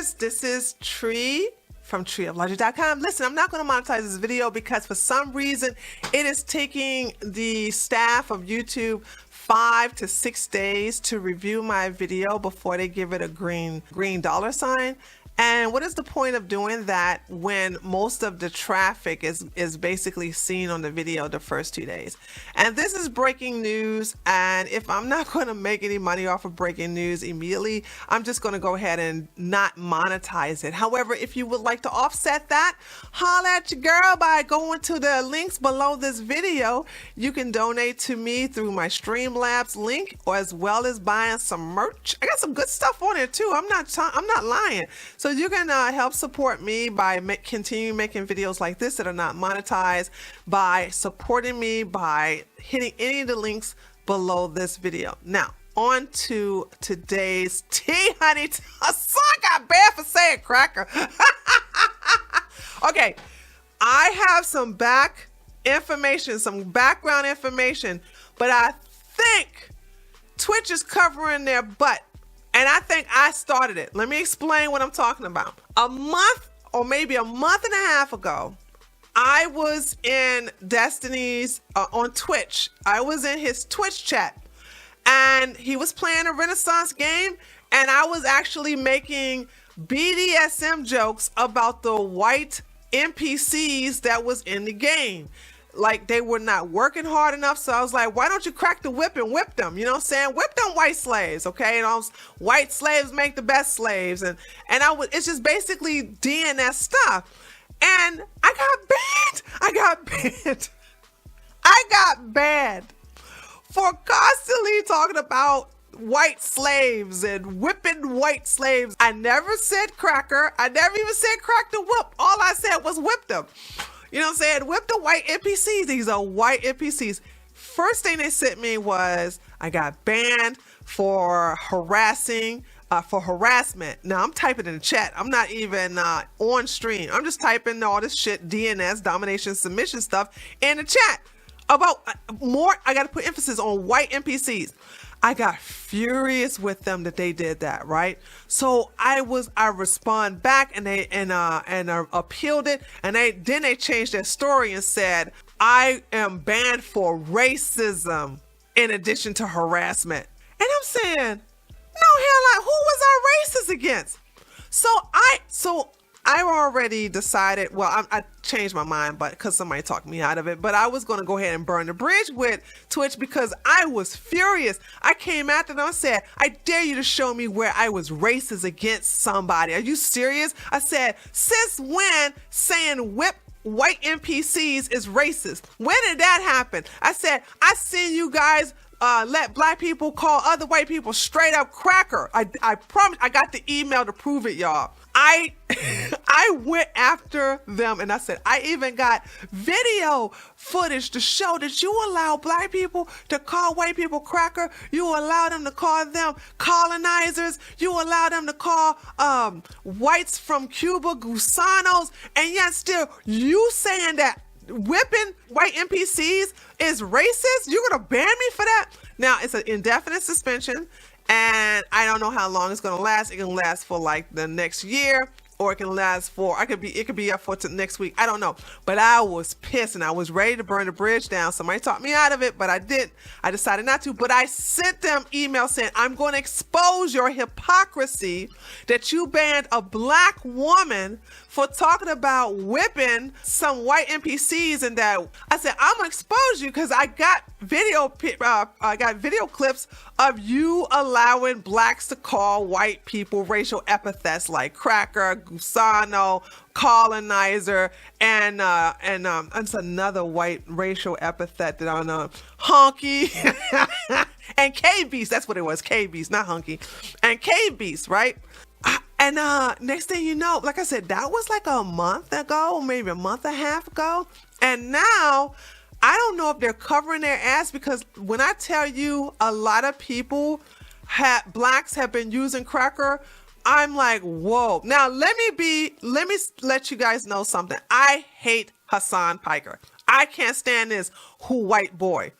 viewers, this is Tree from treeoflogic.com. Listen, I'm not going to monetize this video because for some reason it is taking the staff of YouTube 5 to 6 days to review my video before they give it a green dollar sign. And what is the point of doing that when most of the traffic is basically seen on the video the first 2 days? And this is breaking news. And if I'm not going to make any money off of breaking news immediately, I'm just going to go ahead and not monetize it. However, if you would like to offset that, holla at your girl by going to the links below this video. You can donate to me through my Streamlabs link, or as well as buying some merch. I got some good stuff on there too. I'm not lying. So you can help support me by continuing making videos like this that are not monetized by supporting me by hitting any of the links below this video. Now, on to today's tea, honey. Hasan got bad for saying cracker. Okay, I have some background information, but I think Twitch is covering their butt. And I think I started it. Let me explain what I'm talking about. A month or maybe a month and a half ago, I was in Destiny's on Twitch. I was in his Twitch chat and he was playing a Renaissance game, and I was actually making BDSM jokes about the white NPCs that was in the game. Like, they were not working hard enough. So I was like, why don't you crack the whip and whip them? You know what I'm saying? Whip them white slaves, okay? And white slaves make the best slaves. And it's just basically DNS stuff. And I got banned for constantly talking about white slaves and whipping white slaves. I never said cracker. I never even said crack the whip. All I said was whip them. You know what I'm saying? Whip the white NPCs. These are white NPCs. First thing they sent me was I got banned for harassment. Now I'm typing in the chat. I'm not even on stream. I'm just typing all this shit, DNS, domination, submission stuff in the chat about more. I got to put emphasis on white NPCs. I got furious with them that they did that, right? So I respond back and they appealed it, and then they changed their story and said I am banned for racism in addition to harassment. And I'm saying, no, hell, like, who was I racist against? So I already decided, well, I changed my mind, but because somebody talked me out of it, but I was going to go ahead and burn the bridge with Twitch because I was furious. I came after them and said, I dare you to show me where I was racist against somebody. Are you serious? I said, since when saying whip white NPCs is racist? When did that happen? I said, I seen you guys let black people call other white people straight up cracker. I promise, I got the email to prove it, y'all. I went after them and I said, I even got video footage to show that you allow black people to call white people cracker. You allow them to call them colonizers. You allow them to call whites from Cuba gusanos. And yet still you saying that whipping white NPCs is racist? You're gonna ban me for that? Now it's an indefinite suspension, and I don't know how long it's gonna last. It can last for like the next year, or it can last for it could be up for next week. I don't know. But I was pissed and I was ready to burn the bridge down. Somebody talked me out of it, but I decided not to. But I sent them email saying, I'm going to expose your hypocrisy that you banned a black woman for talking about whipping some white NPCs, and that I said, I'm gonna expose you because I got video clips of you allowing blacks to call white people racial epithets like cracker, gusano, colonizer, and it's another white racial epithet that I know, honky, and K-Beast. That's what it was, K-Beast, not hunky, and K-Beast, right? And next thing you know, like I said, that was like a month ago, maybe a month and a half ago. And now I don't know if they're covering their ass, because when I tell you a lot of people blacks have been using cracker, I'm like, whoa. Now let me let you guys know something. I hate Hasan Piker. I can't stand this white boy.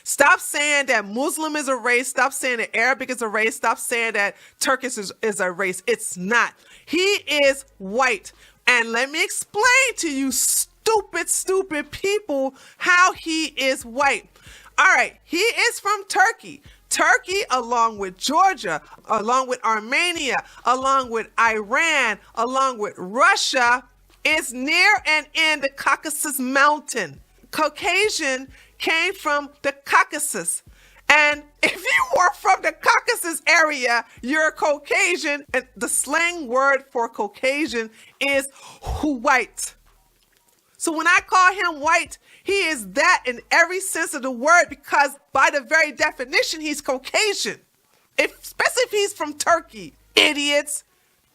Stop saying that Muslim is a race. Stop saying that Arabic is a race. Stop saying that Turkish is a race. It's not. He is white. And let me explain to you stupid people how he is white. All right, he is from Turkey. Turkey, along with Georgia, along with Armenia, along with Iran, along with Russia, is near and in the Caucasus Mountain. Caucasian came from the Caucasus. And if you were from the Caucasus area, you're Caucasian. And the slang word for Caucasian is white. So when I call him white, he is that in every sense of the word, because by the very definition, he's Caucasian. Especially if he's from Turkey. Idiots.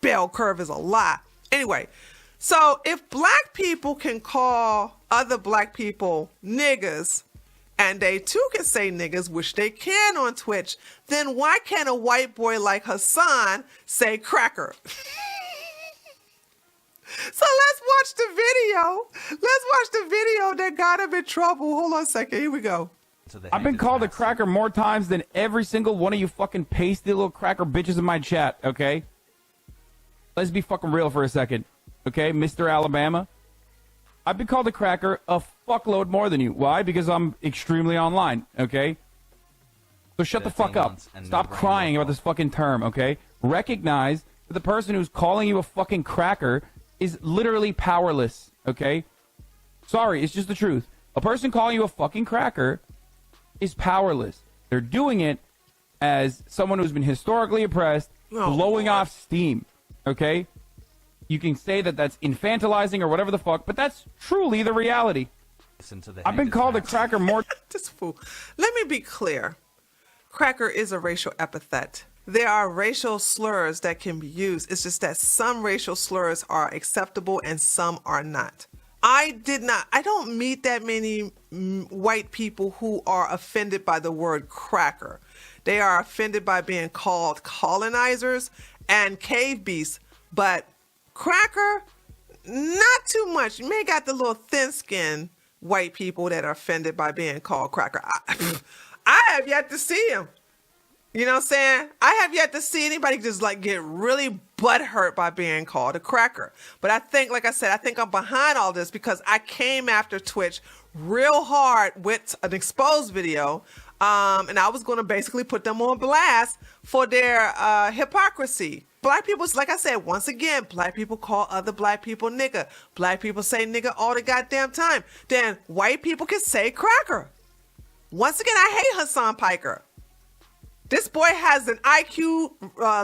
Bell curve is a lie. Anyway, so if black people can call other black people niggas, and they too can say niggas, which they can on Twitch, then why can't a white boy like Hasan say cracker? So let's watch the video. Let's watch the video that got him in trouble. Hold on a second. Here we go. I've been called a cracker more times than every single one of you fucking pasty little cracker bitches in my chat, okay? Let's be fucking real for a second, okay, Mr. Alabama? I've been called a cracker a fuckload more than you. Why? Because I'm extremely online, okay? So shut the fuck up. Stop crying about this fucking term, okay? Recognize that the person who's calling you a fucking cracker is literally powerless, okay? Sorry, it's just the truth. A person calling you a fucking cracker is powerless. They're doing it as someone who's been historically oppressed, blowing off steam, okay? You can say that that's infantilizing or whatever the fuck, but that's truly the reality. I've been called a cracker more... This fool. Let me be clear. Cracker is a racial epithet. There are racial slurs that can be used. It's just that some racial slurs are acceptable and some are not. I don't meet that many white people who are offended by the word cracker. They are offended by being called colonizers and cave beasts, but cracker, not too much. You may got the little thin-skinned white people that are offended by being called cracker. I have yet to see him. You know what I'm saying? I have yet to see anybody just like get really butthurt by being called a cracker. But I think, like I said, I think I'm behind all this because I came after Twitch real hard with an exposed video. And I was going to basically put them on blast for their hypocrisy. Black people, like I said, once again, black people call other black people nigga. Black people say nigga all the goddamn time. Then white people can say cracker. Once again, I hate Hasan Piker. This boy has an IQ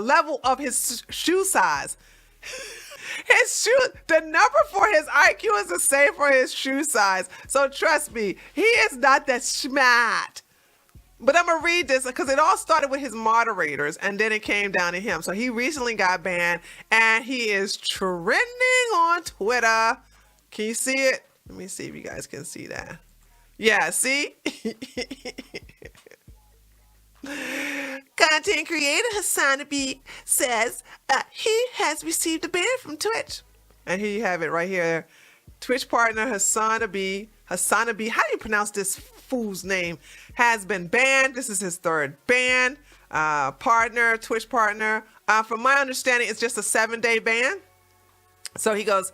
level of his shoe size. The number for his IQ is the same for his shoe size. So trust me, he is not that smart. But I'm going to read this because it all started with his moderators and then it came down to him. So he recently got banned and he is trending on Twitter. Can you see it? Let me see if you guys can see that. Yeah, see? Content creator Hasan B says he has received a ban from Twitch. And here you have it right here. Twitch partner Hasan B. How do you pronounce this fool's name? Has been banned. This is his third ban. Twitch partner. From my understanding, it's just a 7-day ban. So he goes,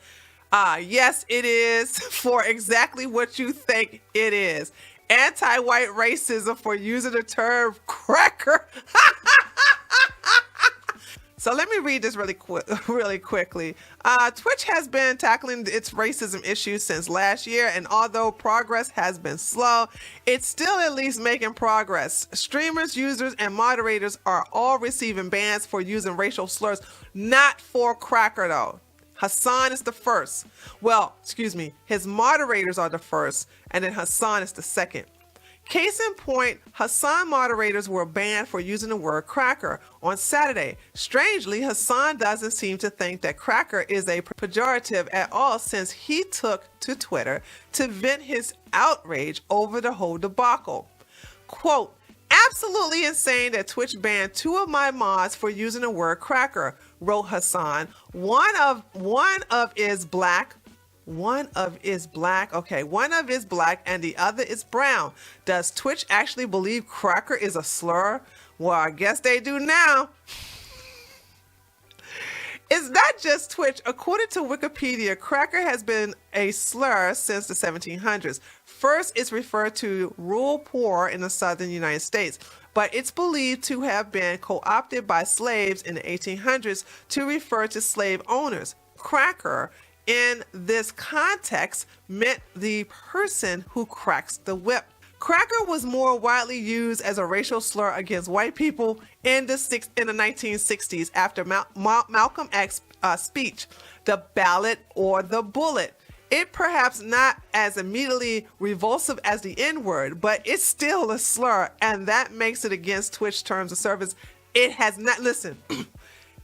yes, it is for exactly what you think it is. Anti-white racism for using the term cracker. So let me read this really quickly. Twitch has been tackling its racism issues since last year, and although progress has been slow, it's still at least making progress. Streamers, users, and moderators are all receiving bans for using racial slurs, not for cracker though. Hasan is the first. Well, excuse me, his moderators are the first, and then Hasan is the second. Case in point, Hasan moderators were banned for using the word cracker on Saturday. Strangely, Hasan doesn't seem to think that cracker is a pejorative at all since he took to Twitter to vent his outrage over the whole debacle. Quote, absolutely insane that Twitch banned 2 of my mods for using the word cracker, wrote Hasan. One of is black, One of is black. Okay, one of is black and the other is brown. Does Twitch actually believe cracker is a slur? Well, I guess they do now. It's not just Twitch. According to Wikipedia, cracker has been a slur since the 1700s. First, it's referred to rural poor in the southern United States, but it's believed to have been co-opted by slaves in the 1800s to refer to slave owners. Cracker, in this context, meant the person who cracks the whip. Cracker was more widely used as a racial slur against white people in the 1960s after Malcolm X's speech, the ballot or the bullet. It perhaps not as immediately revulsive as the N-word, but it's still a slur, and that makes it against Twitch terms of service. It has not, listen,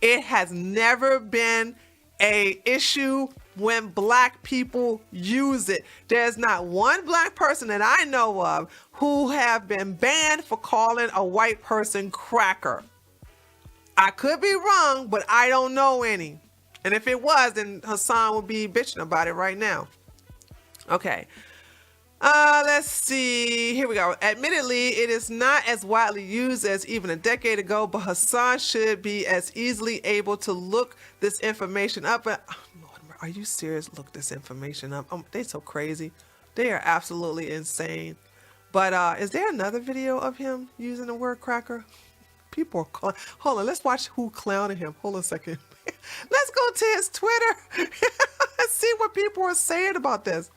it has never been a issue when black people use it. There's not one black person that I know of who have been banned for calling a white person cracker. I could be wrong, but I don't know any. And if it was, then Hasan would be bitching about it right now. Okay. Let's see. Here we go. Admittedly, it is not as widely used as even a decade ago, but Hasan should be as easily able to look this information up. Lord, are you serious? Look this information up. They're so crazy. They are absolutely insane. But is there another video of him using the word cracker? People are hold on. Let's watch who clowning him. Hold on a second. Let's go to his Twitter. Let's see what people are saying about this.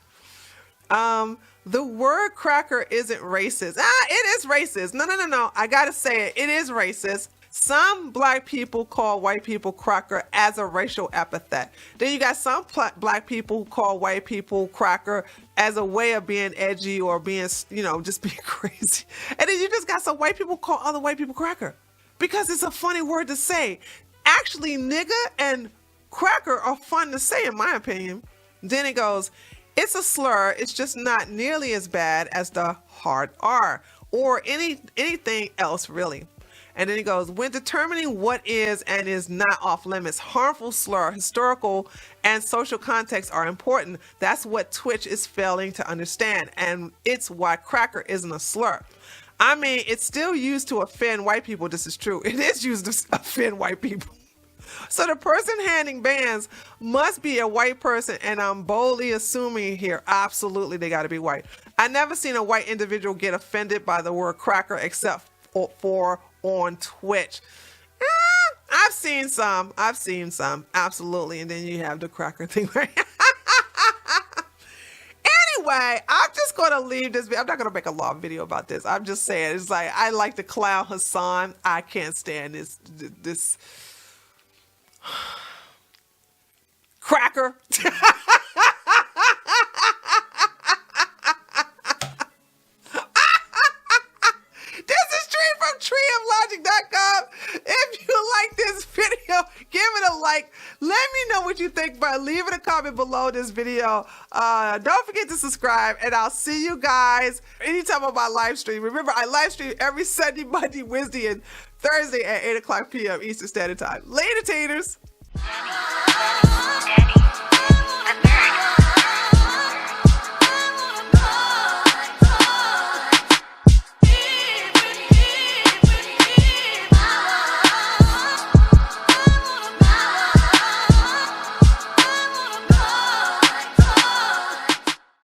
The word cracker isn't racist. It is racist. No. I gotta say it. It is racist. Some black people call white people cracker as a racial epithet. Then you got some black people who call white people cracker as a way of being edgy or being, just being crazy. And then you just got some white people call other white people cracker because it's a funny word to say. Actually, nigga and cracker are fun to say in my opinion. Then it goes, it's a slur. It's just not nearly as bad as the hard R or anything else really. And then he goes, when determining what is and is not off limits, harmful slur, historical and social context are important. That's what Twitch is failing to understand. And it's why cracker isn't a slur. I mean, it's still used to offend white people. This is true. It is used to offend white people. So the person handing bans must be a white person, and I'm boldly assuming here, absolutely, they got to be white. I never seen a white individual get offended by the word cracker except for on Twitch. I've seen some, absolutely. And then you have the cracker thing, right? Anyway, I'm just going to leave this. I'm not going to make a long video about this. I'm just saying, it's like, I like to clown Hasan. I can't stand this cracker. treeoflogic.com. If you like this video, give it a like. Let me know what you think by leaving a comment below this video. Don't forget to subscribe, and I'll see you guys anytime on my live stream. Remember, I live stream every Sunday, Monday, Wednesday, and Thursday at 8 o'clock p.m. Eastern Standard Time. Later, taters.